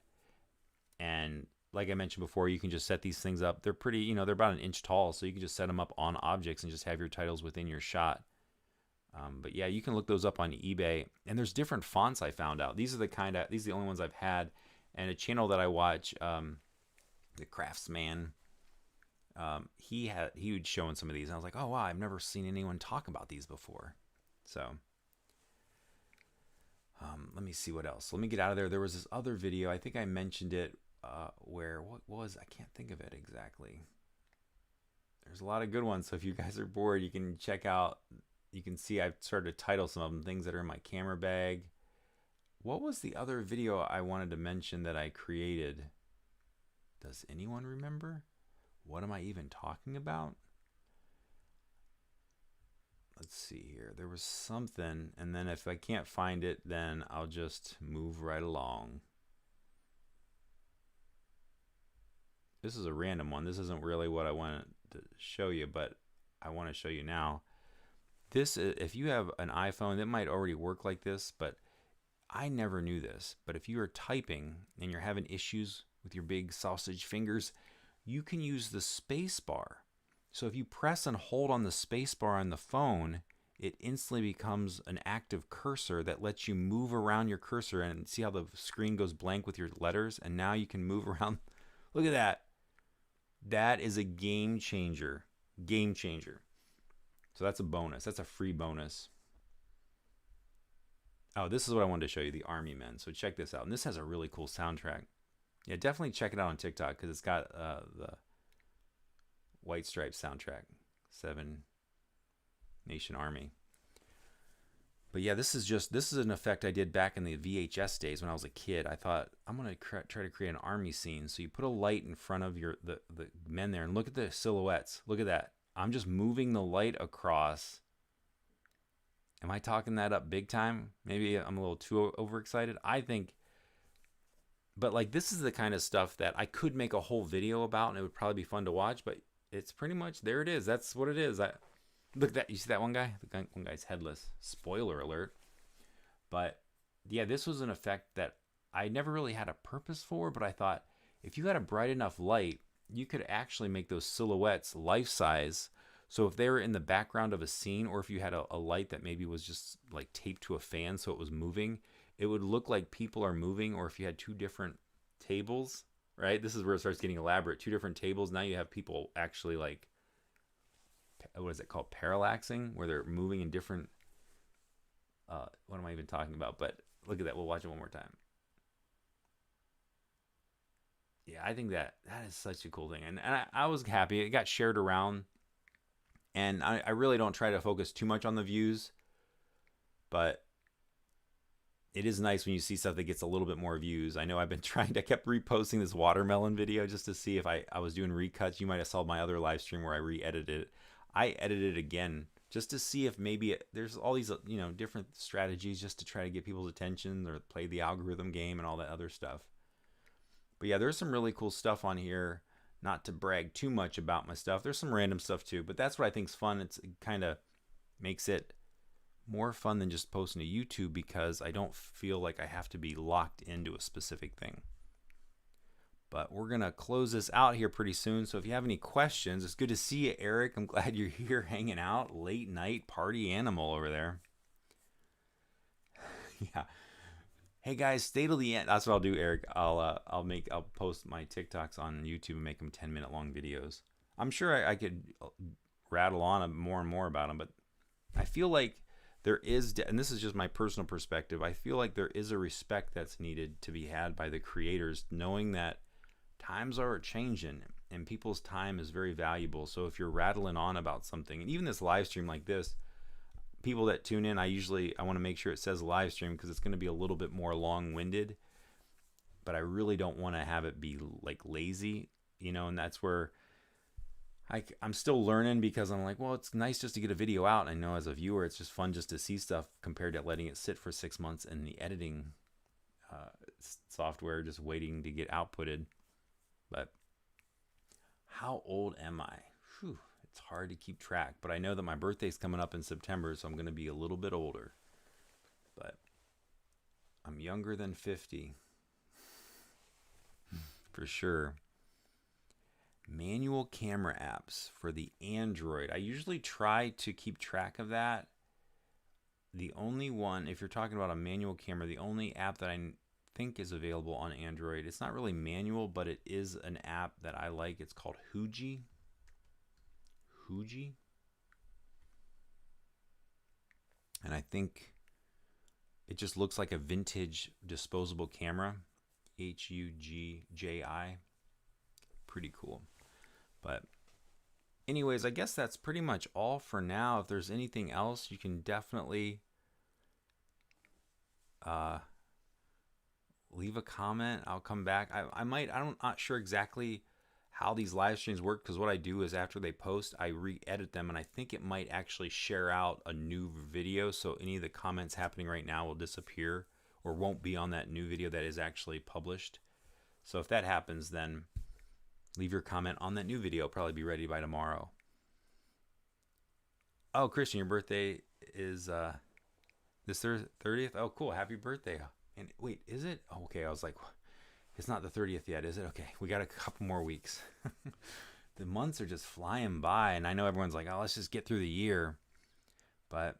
Speaker 1: And like I mentioned before, you can just set these things up. They're pretty, they're about 1 inch tall. So you can just set them up on objects and just have your titles within your shot. But yeah, you can look those up on eBay, and there's different fonts I found out. These are the only ones I've had, and a channel that I watch, TheCrafsMan, he was showing some of these, and I was like, oh wow, I've never seen anyone talk about these before. So let me see what else. Let me get out of there. There was this other video, I think I mentioned it, where I can't think of it exactly. There's a lot of good ones, so if you guys are bored, you can check out. You can see I've started to title some of them, things that are in my camera bag. What was the other video I wanted to mention that I created? Does anyone remember? What am I even talking about? Let's see here. There was something, and then if I can't find it, then I'll just move right along. This is a random one. This isn't really what I wanted to show you, but I want to show you now. This, if you have an iPhone, it might already work like this, but I never knew this. But if you are typing and you're having issues with your big sausage fingers, you can use the space bar. So if you press and hold on the space bar on the phone, it instantly becomes an active cursor that lets you move around your cursor, and see how the screen goes blank with your letters, and now you can move around. Look at that. That is a game changer. Game changer. So that's a bonus. That's a free bonus. Oh, this is what I wanted to show you, the Army Men. So check this out. And this has a really cool soundtrack. Yeah, definitely check it out on TikTok because it's got the White Stripes soundtrack. 7 Nation Army. But yeah, this is an effect I did back in the VHS days when I was a kid. I thought I'm gonna try to create an army scene. So you put a light in front of the men there, and look at the silhouettes. Look at that. I'm just moving the light across. Am I talking that up big time? Maybe I'm a little too overexcited. I think, but like this is the kind of stuff that I could make a whole video about, and it would probably be fun to watch. But it's pretty much there. It is. That's what it is. Look at that. You see that one guy? One guy's headless. Spoiler alert. But yeah, this was an effect that I never really had a purpose for, but I thought if you had a bright enough light, you could actually make those silhouettes life size. So if they were in the background of a scene, or if you had a light that maybe was just like taped to a fan so it was moving, it would look like people are moving. Or if you had two different tables, right? This is where it starts getting elaborate. Two different tables. Now you have people actually like, what is it called? Parallaxing, where they're moving in different, what am I even talking about? But look at that. We'll watch it one more time. Yeah, I think that is such a cool thing. And I was happy. It got shared around. And I really don't try to focus too much on the views. But it is nice when you see stuff that gets a little bit more views. I know I kept reposting this watermelon video just to see if I was doing recuts. You might have saw my other live stream where I re-edited it. I edited it again just to see if maybe there's all these, different strategies just to try to get people's attention or play the algorithm game and all that other stuff. But yeah, there's some really cool stuff on here. Not to brag too much about my stuff. There's some random stuff too, but that's what I think is fun. It kind of makes it more fun than just posting to YouTube because I don't feel like I have to be locked into a specific thing. But we're going to close this out here pretty soon. So if you have any questions, it's good to see you, Eric. I'm glad you're here hanging out. Late night party animal over there. Yeah. Hey guys, stay till the end. That's what I'll do, Eric. I'll post my TikToks on YouTube and make them 10-minute long videos. I'm sure I could rattle on more and more about them, but I feel like there is, and this is just my personal perspective, I feel like there is a respect that's needed to be had by the creators, knowing that times are changing and people's time is very valuable. So if you're rattling on about something, and even this live stream like this, people that tune in, I want to make sure it says live stream because it's going to be a little bit more long-winded, but I really don't want to have it be like lazy, and that's where I'm still learning because I'm like, well, it's nice just to get a video out. I know as a viewer, it's just fun just to see stuff compared to letting it sit for 6 months in the editing software, just waiting to get outputted. But how old am I? Whew. It's hard to keep track, but I know that my birthday's coming up in September, so I'm going to be a little bit older. But I'm younger than 50. For sure. Manual camera apps for the Android. I usually try to keep track of that. The only one, if you're talking about a manual camera, the only app that I think is available on Android, it's not really manual, but it is an app that I like. It's called Huji. And I think it just looks like a vintage disposable camera. HUGJI. Pretty cool. But anyways, I guess that's pretty much all for now. If there's anything else, you can definitely leave a comment. I'll come back. I'm not sure exactly how these live streams work, because what I do is after they post, I re-edit them, and I think it might actually share out a new video, so any of the comments happening right now will disappear or won't be on that new video that is actually published. So if that happens, then leave your comment on that new video. It'll probably be ready by tomorrow. Oh, Christian, your birthday is this 30th? Oh, cool. Happy birthday. And wait, is it? Oh, okay. I was like, it's not the 30th yet, is it? Okay, we got a couple more weeks. The months are just flying by, and I know everyone's like, oh, let's just get through the year. But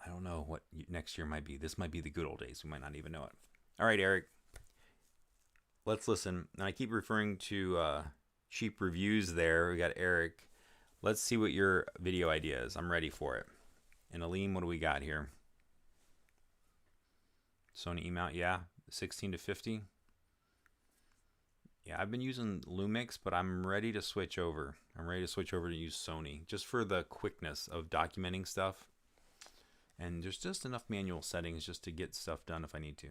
Speaker 1: I don't know what next year might be. This might be the good old days. We might not even know it. All right, Eric. Let's listen. And I keep referring to cheap reviews there. We got Eric. Let's see what your video idea is. I'm ready for it. And Aline, what do we got here? Sony E-mount, yeah. 16 to 50. Yeah, I've been using Lumix, but I'm ready to switch over. I'm ready to switch over to use Sony just for the quickness of documenting stuff. And there's just enough manual settings just to get stuff done if I need to.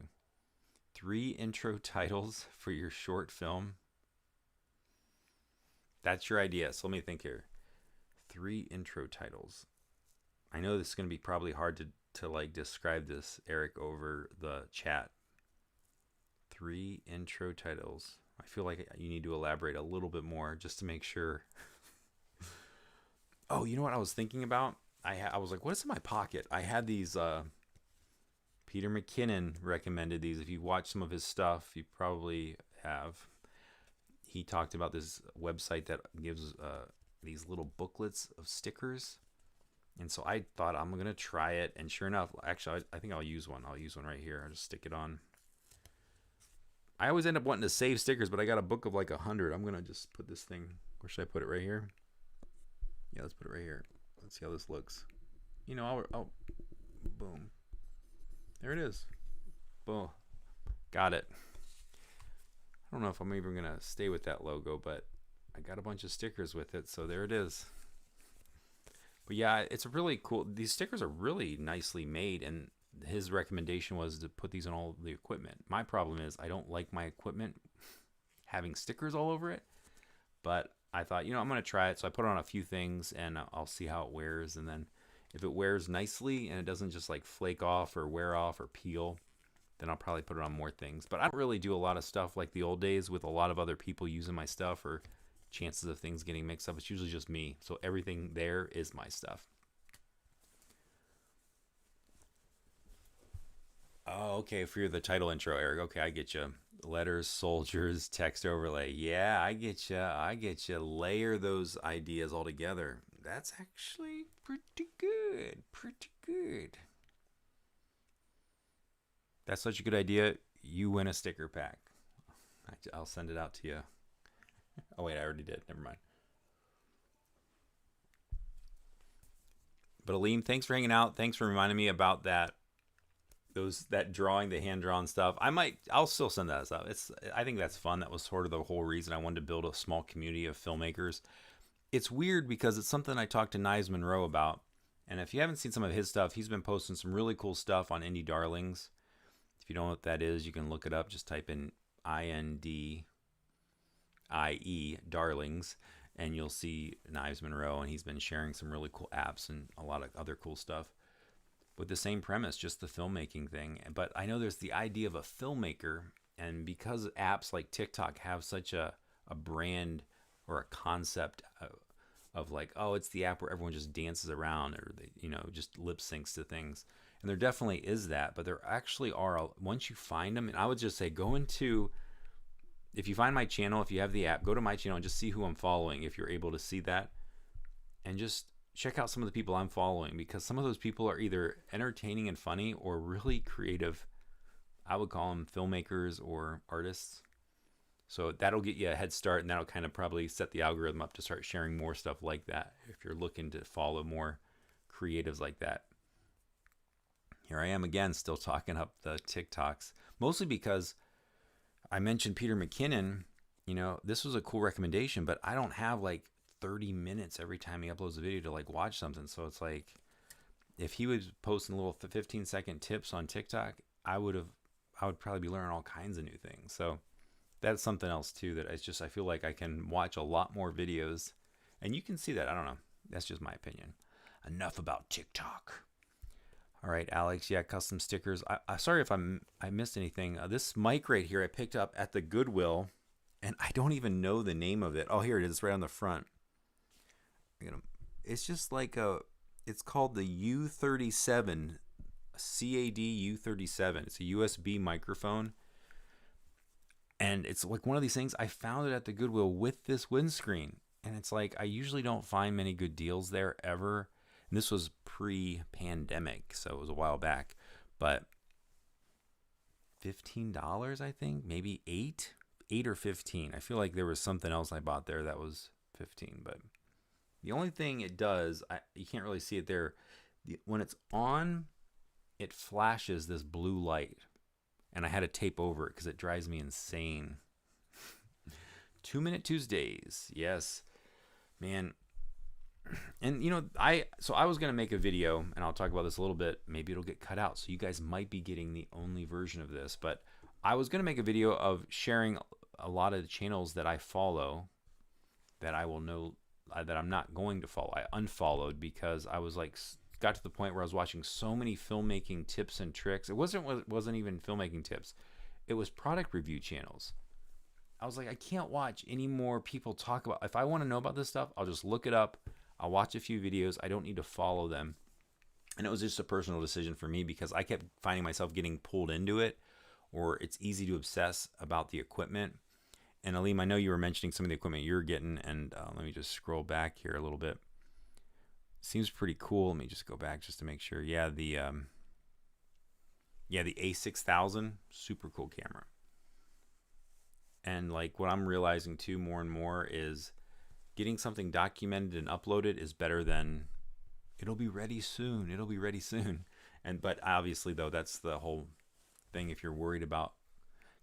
Speaker 1: 3 intro titles for your short film. That's your idea. So let me think here. 3 intro titles. I know this is going to be probably hard to like describe this, Eric, over the chat. 3 intro titles. I feel like you need to elaborate a little bit more just to make sure. Oh, you know what I was thinking about? I was like, what's in my pocket? I had these, Peter McKinnon recommended these. If you watch some of his stuff, you probably have. He talked about this website that gives these little booklets of stickers. And so I thought I'm going to try it. And sure enough, actually, I think I'll use one. I'll use one right here. I'll just stick it on. I always end up wanting to save stickers, but I got a book of like 100. I'm going to just put this thing. Where should I put it? Right here? Yeah, let's put it right here. Let's see how this looks. You know, I'll boom. There it is. Boom. Got it. I don't know if I'm even going to stay with that logo, but I got a bunch of stickers with it, so there it is. But yeah, it's really cool. These stickers are really nicely made, and his recommendation was to put these on all the equipment. My problem is I don't like my equipment having stickers all over it, but I thought, I'm going to try it. So I put on a few things, and I'll see how it wears, and then if it wears nicely and it doesn't just like flake off or wear off or peel, then I'll probably put it on more things. But I don't really do a lot of stuff like the old days with a lot of other people using my stuff or chances of things getting mixed up. It's usually just me. So everything there is my stuff. Oh, okay. For the title intro, Eric. Okay, I get you. Letters, soldiers, text overlay. Yeah, I get you. I get you. Layer those ideas all together. That's actually pretty good. Pretty good. That's such a good idea. You win a sticker pack. I'll send it out to you. Oh, wait, I already did. Never mind. But Aleem, thanks for hanging out. Thanks for reminding me about that drawing, the hand-drawn stuff. I'll still send that stuff. I think that's fun. That was sort of the whole reason I wanted to build a small community of filmmakers. It's weird because it's something I talked to Knives Monroe about. And if you haven't seen some of his stuff, he's been posting some really cool stuff on Indie Darlings. If you don't know what that is, you can look it up. Just type in INDIE Darlings, and you'll see Knives Monroe, and he's been sharing some really cool apps and a lot of other cool stuff with the same premise, just the filmmaking thing. But I know there's the idea of a filmmaker, and because apps like TikTok have such a brand or a concept of like, oh, it's the app where everyone just dances around or they, just lip syncs to things. And there definitely is that, but there actually are, once you find them, and I would just say if you find my channel, if you have the app, go to my channel and just see who I'm following if you're able to see that. And just check out some of the people I'm following, because some of those people are either entertaining and funny or really creative. I would call them filmmakers or artists. So that'll get you a head start, and that'll kind of probably set the algorithm up to start sharing more stuff like that if you're looking to follow more creatives like that. Here I am again, still talking up the TikToks, mostly because I mentioned Peter McKinnon. This was a cool recommendation, but I don't have like 30 minutes every time he uploads a video to like watch something. So it's like, if he was posting little 15-second tips on TikTok, I would probably be learning all kinds of new things. So that's something else too, that I feel like I can watch a lot more videos, and you can see that. I don't know. That's just my opinion. Enough about TikTok. All right, Alex. Yeah, custom stickers. Sorry if I missed anything. This mic right here I picked up at the Goodwill, and I don't even know the name of it. Oh, here it is. It's right on the front. It's just like it's called the U37, CAD U37. It's a USB microphone, and it's like one of these things. I found it at the Goodwill with this windscreen, and it's like I usually don't find many good deals there ever. And this was pre-pandemic, so it was a while back, but $15, I think, maybe $8 or $15. I feel like there was something else I bought there that was $15, but the only thing it does, you can't really see it there. When it's on, it flashes this blue light, and I had to tape over it because it drives me insane. 2-Minute Tuesdays. Yes, man. And I was gonna make a video, and I'll talk about this a little bit. Maybe it'll get cut out, so you guys might be getting the only version of this. But I was gonna make a video of sharing a lot of the channels that I follow that I will know that I'm not going to follow. I unfollowed because I was like, got to the point where I was watching so many filmmaking tips and tricks. It wasn't even filmmaking tips. It was product review channels. I was like, I can't watch any more people talk about. If I want to know about this stuff, I'll just look it up. I'll watch a few videos. I don't need to follow them. And it was just a personal decision for me because I kept finding myself getting pulled into it, or it's easy to obsess about the equipment. And Aleem, I know you were mentioning some of the equipment you're getting, and let me just scroll back here a little bit. Seems pretty cool. Let me just go back just to make sure. Yeah, the A6000, super cool camera. And like what I'm realizing too more and more is getting something documented and uploaded is better than it'll be ready soon. It'll be ready soon. But obviously though, that's the whole thing. If you're worried about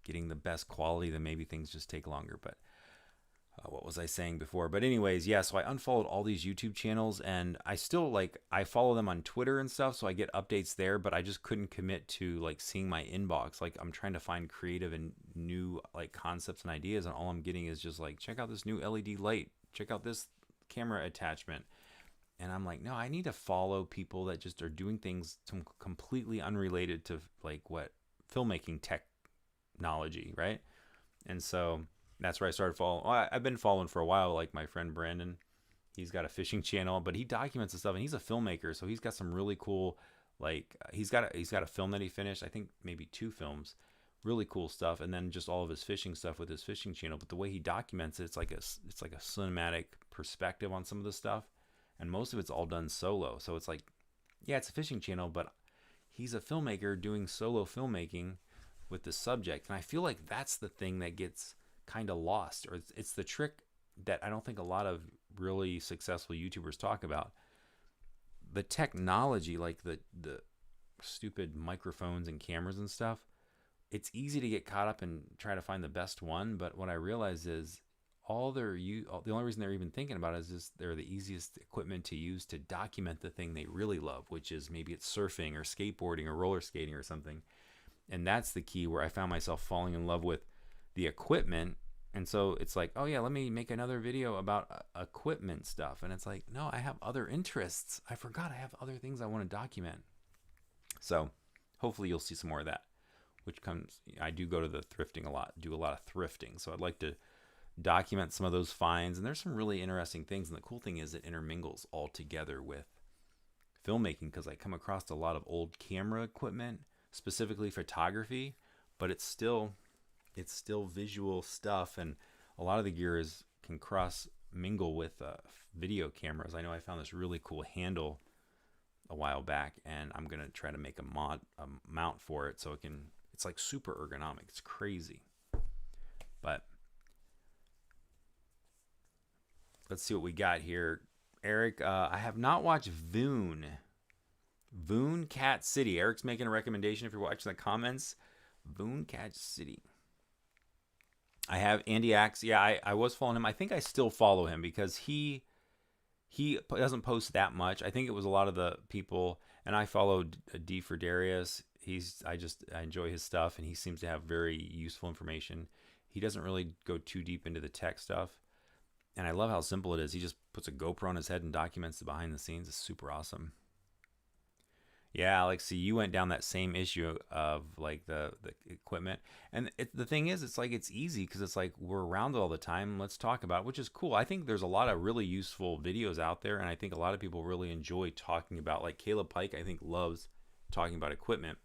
Speaker 1: getting the best quality, then maybe things just take longer. But what was I saying before? But anyways, yeah, so I unfollowed all these YouTube channels, and I still I follow them on Twitter and stuff, so I get updates there, but I just couldn't commit to like seeing my inbox. Like I'm trying to find creative and new like concepts and ideas, and all I'm getting is just like, check out this new LED light, check out this camera attachment. And I'm like, no, I need to follow people that just are doing things completely unrelated to like what filmmaking technology, right? And so that's where I started following. I've been following for a while, like my friend Brandon. He's got a fishing channel, but he documents the stuff, and he's a filmmaker, so he's got some really cool, like he's got a film that he finished. I think maybe 2 films, really cool stuff, and then just all of his fishing stuff with his fishing channel. But the way he documents it, it's like a cinematic perspective on some of the stuff, and most of it's all done solo. So it's like, yeah, it's a fishing channel, but he's a filmmaker doing solo filmmaking with the subject, and I feel like that's the thing that gets kind of lost, or it's the trick that I don't think a lot of really successful YouTubers talk about. The technology, like the stupid microphones and cameras and stuff, it's easy to get caught up and try to find the best one. But what I realize is the only reason they're even thinking about it is just they're the easiest equipment to use to document the thing they really love, which is maybe it's surfing or skateboarding or roller skating or something. And that's the key where I found myself falling in love with the equipment. And so it's like, oh yeah, let me make another video about equipment stuff. And it's like, no, I have other interests. I forgot I have other things I want to document. So hopefully you'll see some more of that, I do go to the thrifting a lot, do a lot of thrifting. So I'd like to document some of those finds. And there's some really interesting things. And the cool thing is it intermingles all together with filmmaking, because I come across a lot of old camera equipment, specifically photography, but it's still visual stuff, and a lot of the gear can cross mingle with video cameras. I know I found this really cool handle a while back, and I'm gonna try to make a mount for it so it's like super ergonomic. It's crazy. But let's see what we got here. Eric, I have not watched Voon Cat City. Eric's making a recommendation if you're watching the comments. Voon Cat City. I have Andy Axe. Yeah, I was following him. I think I still follow him because he doesn't post that much. I think it was a lot of the people, and I followed D for Darius. I enjoy his stuff, and he seems to have very useful information. He doesn't really go too deep into the tech stuff, and I love how simple it is. He just puts a GoPro on his head and documents the behind the scenes. It's super awesome. Yeah, Alex, see, you went down that same issue of like the equipment. And the thing is, it's like it's easy because it's like we're around it all the time. Let's talk about it, which is cool. I think there's a lot of really useful videos out there, and I think a lot of people really enjoy talking about, like Caleb Pike, I think loves talking about equipment.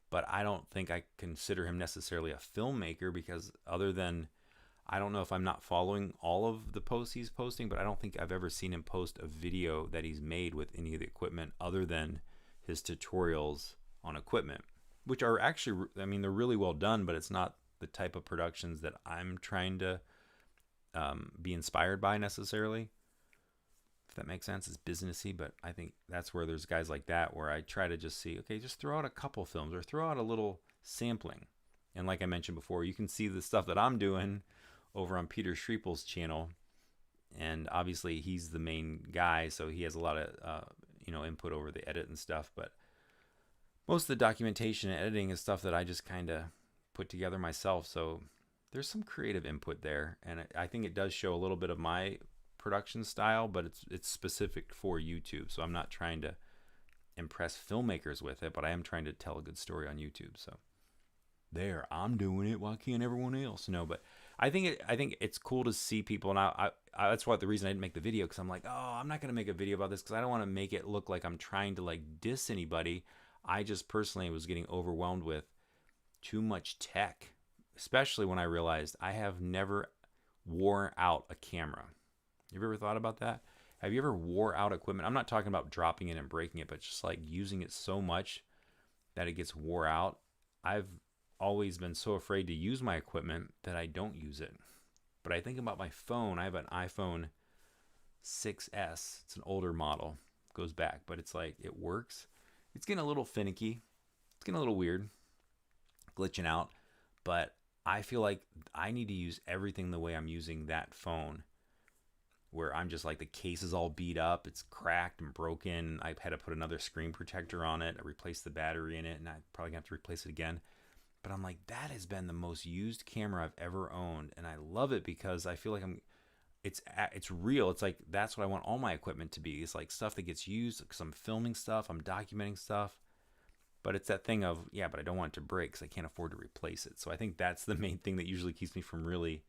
Speaker 1: But I don't think I consider him necessarily a filmmaker, because other than, I don't know if I'm not following all of the posts he's posting, but I don't think I've ever seen him post a video that he's made with any of the equipment other than his tutorials on equipment, which are actually, I mean, they're really well done, but it's not the type of productions that I'm trying to be inspired by necessarily, if that makes sense. It's businessy, but I think that's where there's guys like that where I try to just see, okay, just throw out a couple films or throw out a little sampling. And like I mentioned before, you can see the stuff that I'm doing over on Peter Sripol's channel, and obviously he's the main guy, so he has a lot of input over the edit and stuff. But most of the documentation and editing is stuff that I just kind of put together myself. So there's some creative input there, and I think it does show a little bit of my production style, but it's specific for YouTube. So I'm not trying to impress filmmakers with it, but I am trying to tell a good story on YouTube. So there, I'm doing it. Why can't everyone else? No, but I think it's cool to see people, and I that's the reason I didn't make the video, because I'm like, oh, I'm not gonna make a video about this because I don't want to make it look like I'm trying to like diss anybody. I just personally was getting overwhelmed with too much tech, especially when I realized I have never wore out a camera. Have you ever thought about that? Have you ever wore out equipment? I'm not talking about dropping it and breaking it, but just like using it so much that it gets wore out. I've always been so afraid to use my equipment that I don't use it. But I think about my phone. I have an iPhone 6S. It's an older model. It goes back, but it's like, it works. It's getting a little finicky. It's getting a little weird, glitching out. But I feel like I need to use everything the way I'm using that phone, where I'm just like, the case is all beat up, it's cracked and broken. I had to put another screen protector on it. I replaced the battery in it, and I probably gonna have to replace it again. But I'm like, that has been the most used camera I've ever owned, and I love it because I feel like it's real. It's like, that's what I want all my equipment to be. It's like stuff that gets used because I'm filming stuff, I'm documenting stuff. But it's that thing of, yeah, but I don't want it to break because I can't afford to replace it. So I think that's the main thing that usually keeps me from really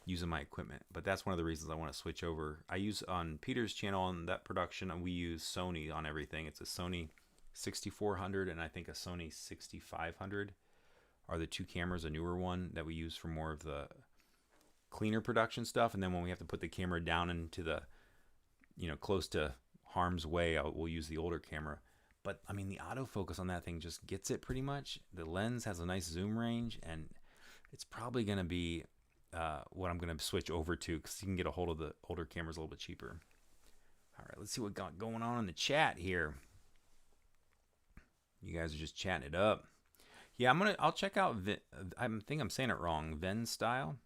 Speaker 1: using my equipment. But that's one of the reasons I want to switch over. I use on Peter's channel on that production, and we use Sony on everything. It's a Sony 6400 and I think a Sony 6500 are the two cameras, a newer one that we use for more of the cleaner production stuff. And then when we have to put the camera down into the, close to harm's way, we'll use the older camera. But I mean, the autofocus on that thing just gets it pretty much. The lens has a nice zoom range, and it's probably going to be what I'm going to switch over to, because you can get a hold of the older cameras a little bit cheaper. All right, let's see what got going on in the chat here. You guys are just chatting it up. Yeah, I'll check out, I think I'm saying it wrong, Ven Style.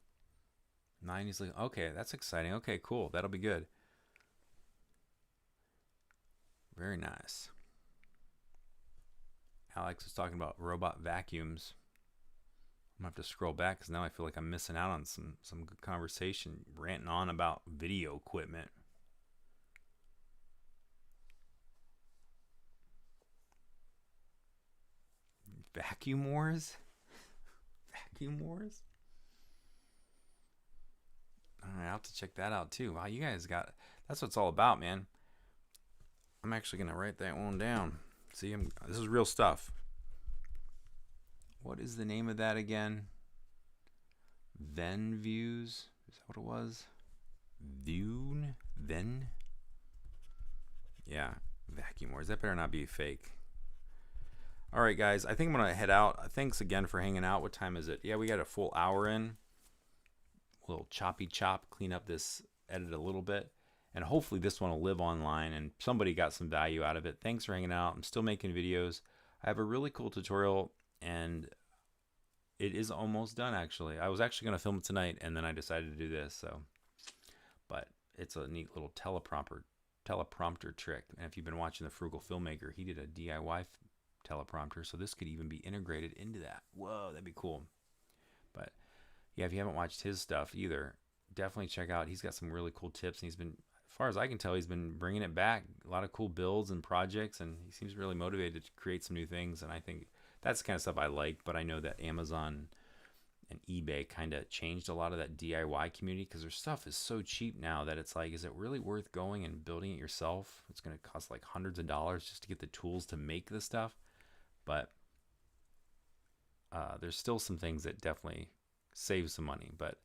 Speaker 1: 90s, like, okay, that's exciting. Okay, cool, that'll be good. Very nice. Alex was talking about robot vacuums. I'm gonna have to scroll back because now I feel like I'm missing out on some good conversation, ranting on about video equipment. Vacuum wars? Vacuum wars? All right, I'll have to check that out too. Wow, you guys that's what it's all about, man. I'm actually gonna write that one down. See, this is real stuff. What is the name of that again? Ven Views? Is that what it was? Ven? Yeah, vacuum wars. That better not be fake. All right, guys, I think I'm going to head out. Thanks again for hanging out. What time is it? Yeah, we got a full hour in. A little choppy chop, clean up this edit a little bit. And hopefully this one will live online and somebody got some value out of it. Thanks for hanging out. I'm still making videos. I have a really cool tutorial, and it is almost done, actually. I was actually going to film it tonight, and then I decided to do this. But it's a neat little teleprompter trick. And if you've been watching the Frugal Filmmaker, he did a DIY teleprompter, so this could even be integrated into that. Whoa, that'd be cool. But yeah, if you haven't watched his stuff either, definitely check out. He's got some really cool tips, and he's been, as far as I can tell, he's been bringing it back. A lot of cool builds and projects, and he seems really motivated to create some new things, and I think that's the kind of stuff I like. But I know that Amazon and eBay kind of changed a lot of that DIY community, because their stuff is so cheap now that it's like, is it really worth going and building it yourself? It's going to cost like hundreds of dollars just to get the tools to make this stuff. But there's still some things that definitely save some money. But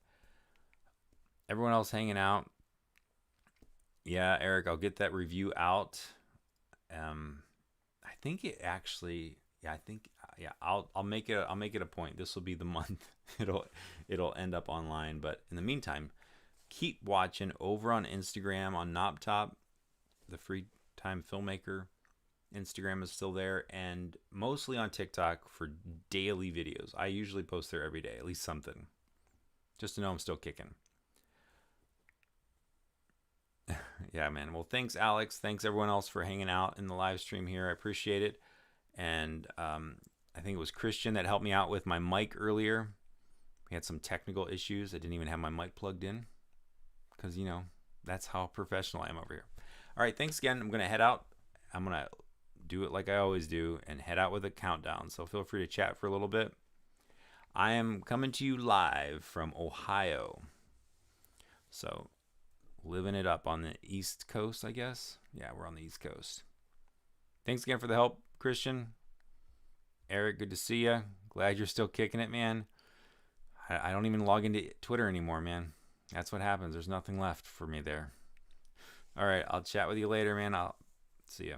Speaker 1: everyone else hanging out, yeah, Eric, I'll get that review out. I think it actually, I'll make it a point. This will be the month it'll end up online. But in the meantime, keep watching over on Instagram on KnobTop, the Free Time Filmmaker. Instagram is still there, and mostly on TikTok for daily videos. I usually post there every day, at least something. just to know I'm still kicking. Yeah, man. Well, thanks, Alex. Thanks, everyone else, for hanging out in the live stream here. I appreciate it. And I think it was Christian that helped me out with my mic earlier. We had some technical issues. I didn't even have my mic plugged in because, you know, that's how professional I am over here. All right, thanks again. I'm going to head out. I'm going to do it like I always do and head out with a countdown. So feel free to chat for a little bit. I am coming to you live from Ohio. So living it up on the East Coast, I guess. Yeah, we're on the East Coast. Thanks again for the help, Christian. Eric, good to see you. Glad you're still kicking it, man. I don't even log into Twitter anymore, man. That's what happens. There's nothing left for me there. All right, I'll chat with you later, man. I'll see you.